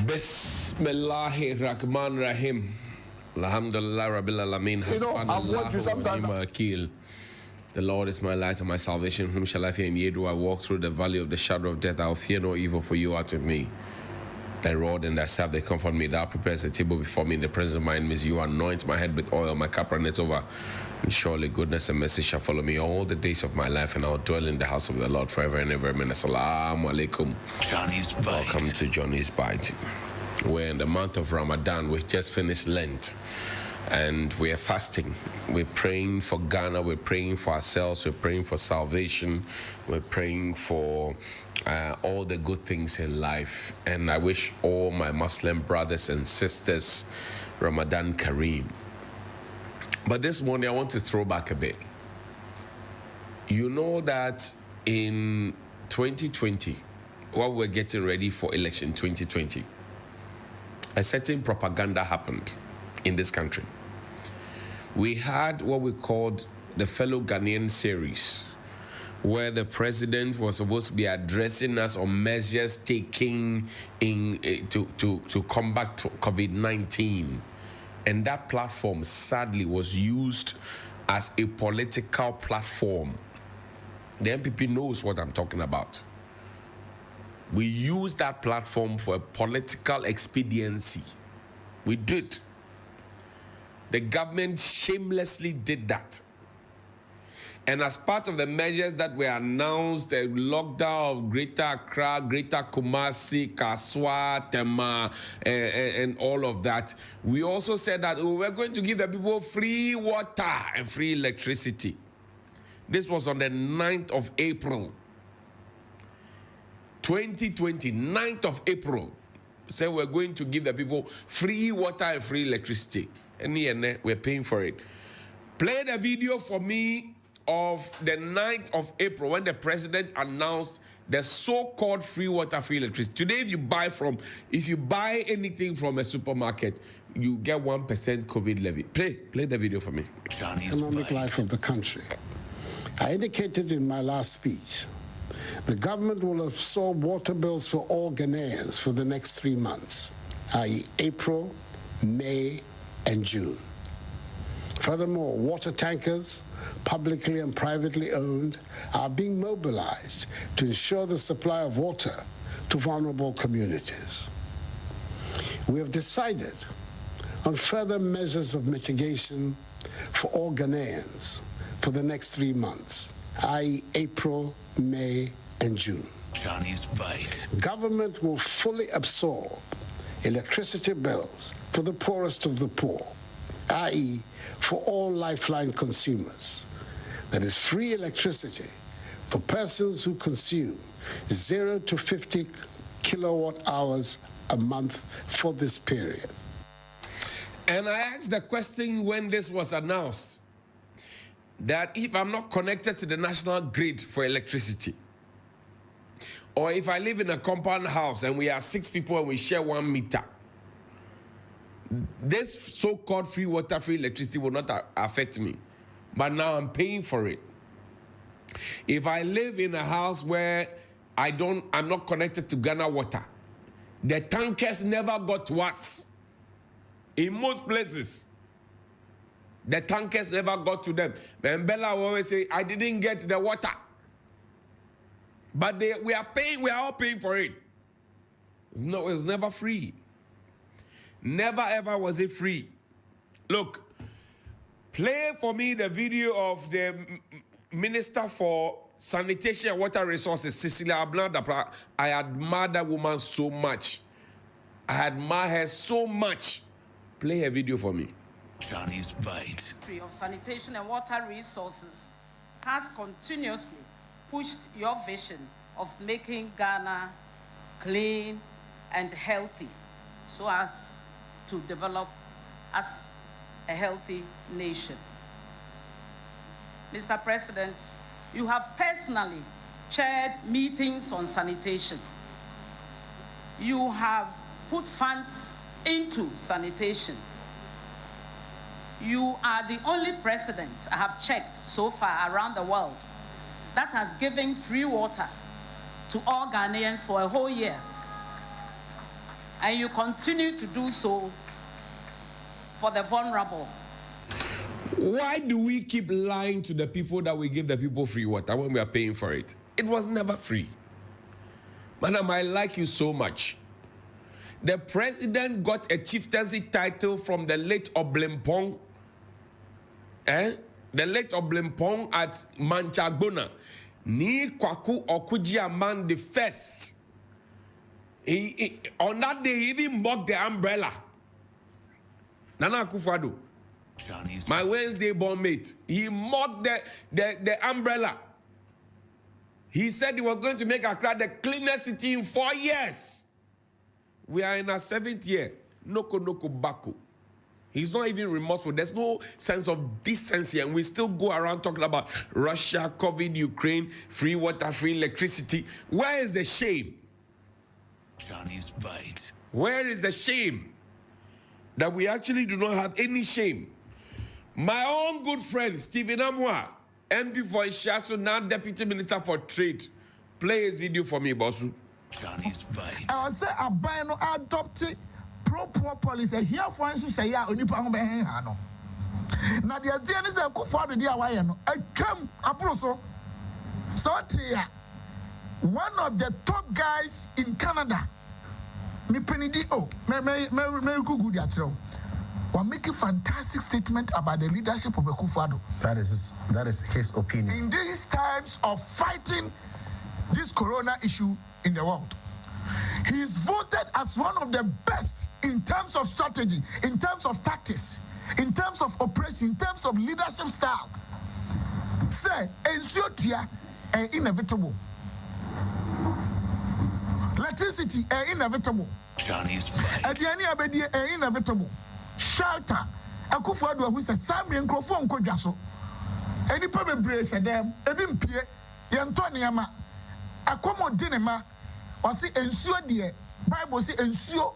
Bismillahir Rahman Rahim. Alhamdulillah Rabbil Alameen. I've watched you sometimes. The Lord is my light and my salvation. Whom shall I fear? Yea, do I walk through the valley of the shadow of death, I will fear no evil, for you art with me. Thy rod and thy staff, they comfort me. Thou prepares a table before me in the presence of my enemies. You anoint my head with oil, my cup runneth over. And surely goodness and mercy shall follow me all the days of my life, and I will dwell in the house of the Lord forever and ever. Amen. Assalamu alaikum. Johnny's Bite. Welcome to Johnny's Bite. We're in the month of Ramadan. We've just finished Lent. And we are fasting. We're praying for Ghana. We're praying for ourselves. We're praying for salvation. We're praying for all the good things in life. And I wish all my Muslim brothers and sisters Ramadan Kareem. But this morning I want to throw back a bit. You know that in 2020, while we're getting ready for election 2020, a certain propaganda happened in this country. We had what we called the Fellow Ghanaian series, where the president was supposed to be addressing us on measures taken to combat COVID-19. And that platform, sadly, was used as a political platform. The MPP knows what I'm talking about. We used that platform for a political expediency. We did. The government shamelessly did that. And as part of the measures that were announced, the lockdown of Greater Accra, Greater Kumasi, Kaswa, Tema, and all of that, we also said that we're going to give the people free water and free electricity. This was on the 9th of April, 2020, 9th of April. So we're going to give the people free water and free electricity. And we're paying for it. Play the video for me of the 9th of April when the president announced the so-called free water, free electricity. Today, if you buy anything from a supermarket, you get 1% COVID levy. Play the video for me. Economic life of the country. I indicated in my last speech, the government will absorb water bills for all Ghanaians for the next 3 months, i.e. April, May, and June. Furthermore, water tankers, publicly and privately owned, are being mobilized to ensure the supply of water to vulnerable communities. We have decided on further measures of mitigation for all Ghanaians for the next 3 months, i.e. April, May, and June. Johnny's Bite. Government will fully absorb electricity bills for the poorest of the poor, i.e. for all lifeline consumers. That is free electricity for persons who consume 0 to 50 kilowatt hours a month for this period. And I asked the question when this was announced, that if I'm not connected to the national grid for electricity, or if I live in a compound house and we are 6 people and we share 1 meter, this so-called free water, free electricity will not affect me. But now I'm paying for it. If I live in a house where I'm not connected to Ghana Water, the tankers never got to us. In most places, the tankers never got to them. And Bella will always say, I didn't get the water. But we are all paying for it. It was never free. Never ever was it free. Look, play for me the video of the Minister for Sanitation and Water Resources, Cecilia Abnada. I admire that woman so much. I admire her so much. Play her video for me. Johnny's Bite. The Ministry of Sanitation and Water Resources has continuously pushed your vision of making Ghana clean and healthy so as to develop as a healthy nation. Mr. President, you have personally chaired meetings on sanitation. You have put funds into sanitation. You are the only president I have checked so far around the world that has given free water to all Ghanaians for a whole year. And you continue to do so for the vulnerable. Why do we keep lying to the people that we give the people free water when we are paying for it? It was never free. Madam, I like you so much. The president got a chieftaincy title from the late Oblimpong. The late Oblimpong at Manchagbona. Ni Kwaku Okujiaman the first. On that day, he even mocked the umbrella. Nana Akufo-Addo, Johnny's my Wednesday born mate, he mocked the umbrella. He said he was going to make Accra the cleanest city in 4 years. We are in our 7th year. Noko Baku. He's not even remorseful. There's no sense of decency, and we still go around talking about Russia, COVID, Ukraine, free water, free electricity. Where is the shame? Johnny's Bite. Where is the shame? That we actually do not have any shame. My own good friend, Stephen Amwa, MP for Ishaso, now Deputy Minister for Trade. Play his video for me, Bosu. Johnny's Bite. I was say a buy no adopted pro-poor policy. Here for instance, say ya onipa ho be hen ha no. Na de ade ne say Akufo-Addo de awaye no. Atwam abroso. So tia one of the top guys in Canada. Me penidi oh me gugu di atro. We're making fantastic statement about the leadership of Akufo-Addo. That is his opinion. In these times of fighting this corona issue in the world, he is voted as one of the best in terms of strategy, in terms of tactics, in terms of operation, in terms of leadership style. Say, ensure inevitable. Electricity inevitable. Johnny's Bite. Adiani abedi inevitable. Shelter. Akufo-Addo who said Sammy and Crofon Kojaso. Any public brace them, Ebim Pie, Yantoniama, Akomo Dinema, or see ensure dear. Bible say ensure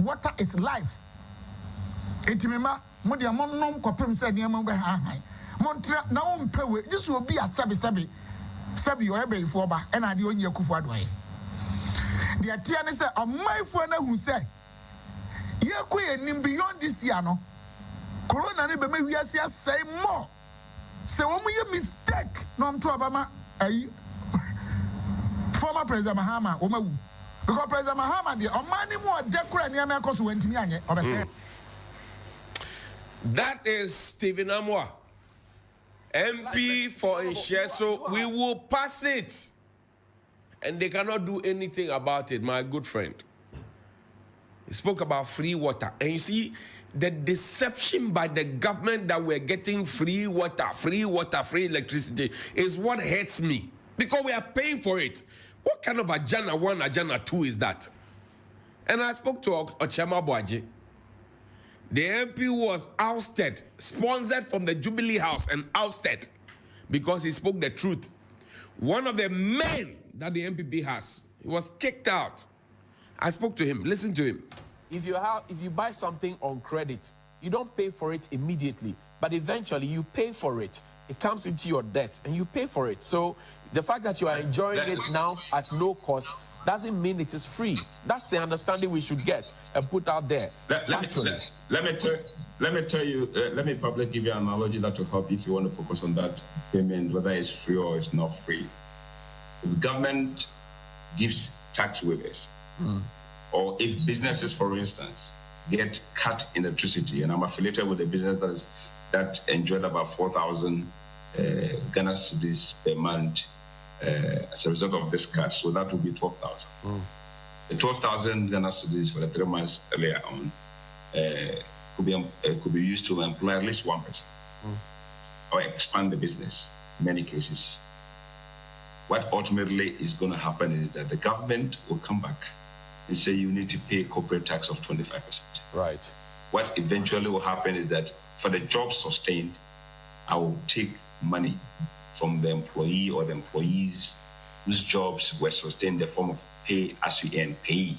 water is life. Etimima, Modia Monom Copim said Yamamba High. Montra now Pewe, this will be a sabi or ebe for ba, and I do only Akufo-Addo. The Atiana said, a my friend who said, beyond this year, no. Corona ne be we say more. Say when we mistake, no am to Obama, former President Mahama, Omawu. Because President Mahama, the Omani more decor and Yamakosu went to me. That is Stephen Amwa, MP for Isheso. We will pass it. And they cannot do anything about it, my good friend. He spoke about free water. And you see, the deception by the government that we're getting free water, free electricity is what hurts me. Because we are paying for it. What kind of Ajana 1, Ajana 2 is that? And I spoke to Ochema Boaji. The MP was ousted, sponsored from the Jubilee House and ousted because he spoke the truth. One of the men that the MPP has, he was kicked out. I spoke to him. Listen to him. If you buy something on credit, you don't pay for it immediately, but eventually you pay for it. It comes into your debt and you pay for it. So the fact that you are enjoying it now at no cost doesn't mean it is free. That's the understanding we should get and put out there. Let me tell you, let me probably give you an analogy that will help if you want to focus on that payment, whether it's free or it's not free. If the government gives tax waivers, or if businesses, for instance, get cut in electricity, and I'm affiliated with a business that enjoyed about 4,000 Ghana cedis per month as a result of this cut, so that would be 12,000. The 12,000 Ghana cedis for the 3 months earlier on could be used to employ at least one person or expand the business in many cases. What ultimately is going to happen is that the government will come back and say you need to pay corporate tax of 25%. Right. What eventually will happen is that for the jobs sustained, I will take money from the employee or the employees whose jobs were sustained in the form of pay as you earn, pay.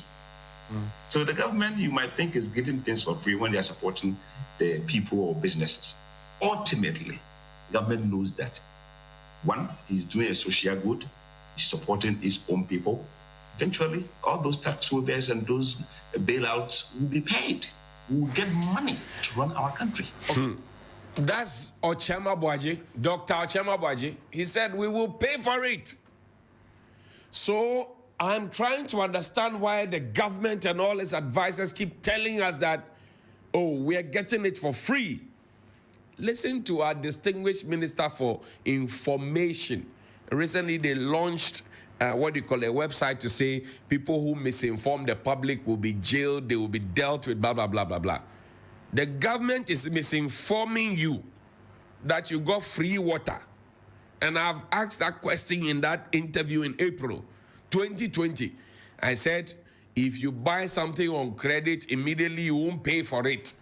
So the government, you might think, is giving things for free when they are supporting the people or businesses. Ultimately, the government knows that, one, he's doing a social good, he's supporting his own people. eventually all those tax holders and those bailouts will be paid. We will get money to run our country. That's Ochema Boaji, Dr. Ochema Boaji. He said, we will pay for it. So I'm trying to understand why the government and all its advisors keep telling us that, oh, we are getting it for free. Listen to our distinguished Minister for Information. Recently, they launched a website to say people who misinform the public will be jailed, they will be dealt with, blah, blah, blah, blah, blah. The government is misinforming you that you got free water. And I've asked that question in that interview in April 2020. I said, if you buy something on credit, immediately you won't pay for it.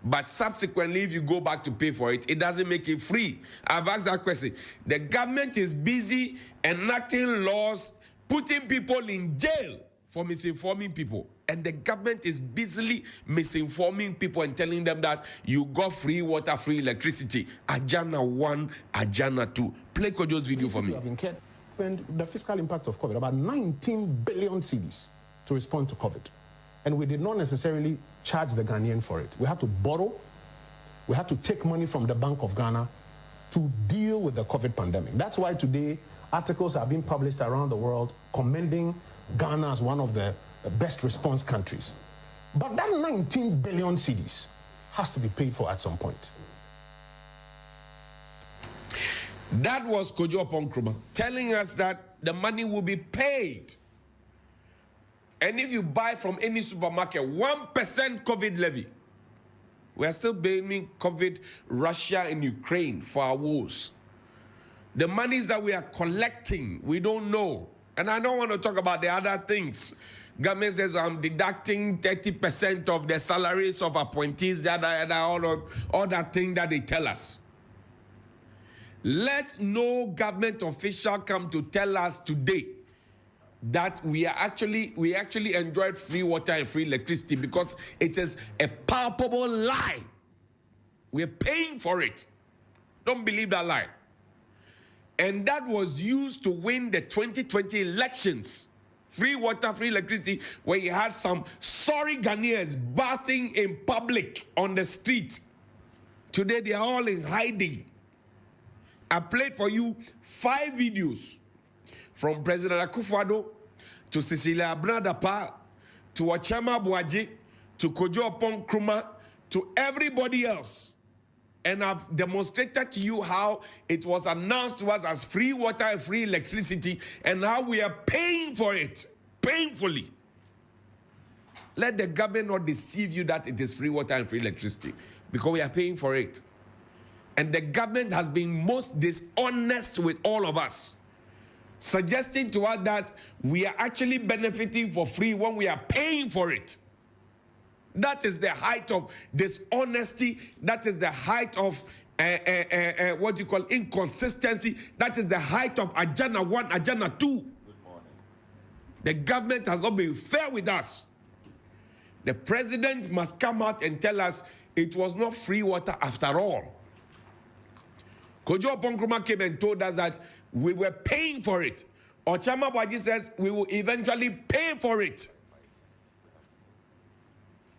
But subsequently, if you go back to pay for it, it doesn't make it free. I've asked that question. The government is busy enacting laws, putting people in jail for misinforming people. And the government is busily misinforming people and telling them that you got free water, free electricity. Ajana 1, Ajana 2. Play Kojo's video for me. And the fiscal impact of COVID, about 19 billion cedis to respond to COVID. And we did not necessarily charge the Ghanaian for it. We had to borrow. We had to take money from the Bank of Ghana to deal with the COVID pandemic. That's why today articles are being published around the world commending Ghana as one of the best response countries. But that 19 billion cedis has to be paid for at some point. That was Kojo Nkrumah telling us that the money will be paid. And if you buy from any supermarket, 1% COVID levy. We are still blaming COVID, Russia and Ukraine for our wars. The monies that we are collecting, we don't know. And I don't want to talk about the other things. Government says I'm deducting 30% of the salaries of appointees, all that thing that they tell us. Let no government official come to tell us today that we actually enjoyed free water and free electricity, because it is a palpable lie. We're paying for it. Don't believe that lie. And that was used to win the 2020 elections. Free water, free electricity, where you had some sorry Ghanaians bathing in public on the street. Today they are all in hiding. I played for you 5 videos from President Akufo-Addo to Cecilia Abnadapa to Ochema Boaji to Kojo Nkrumah to everybody else. And I've demonstrated to you how it was announced to us as free water and free electricity, and how we are paying for it, painfully. Let the government not deceive you that it is free water and free electricity, because we are paying for it. And the government has been most dishonest with all of us, suggesting to us that we are actually benefiting for free when we are paying for it. That is the height of dishonesty. That is the height of inconsistency. That is the height of Ajana 1, Ajana 2. Good morning. The government has not been fair with us. The president must come out and tell us it was not free water after all. Kojo Nkrumah came and told us that we were paying for it. Ochema Boaji says we will eventually pay for it.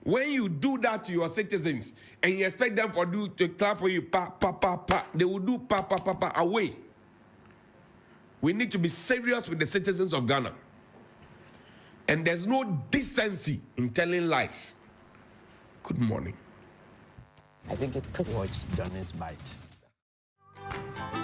When you do that to your citizens and you expect them to clap for you, pa, pa, pa, pa, they will do pa, pa, pa, pa, away. We need to be serious with the citizens of Ghana. And there's no decency in telling lies. Good morning. I think it pretty much Johnnie's bite.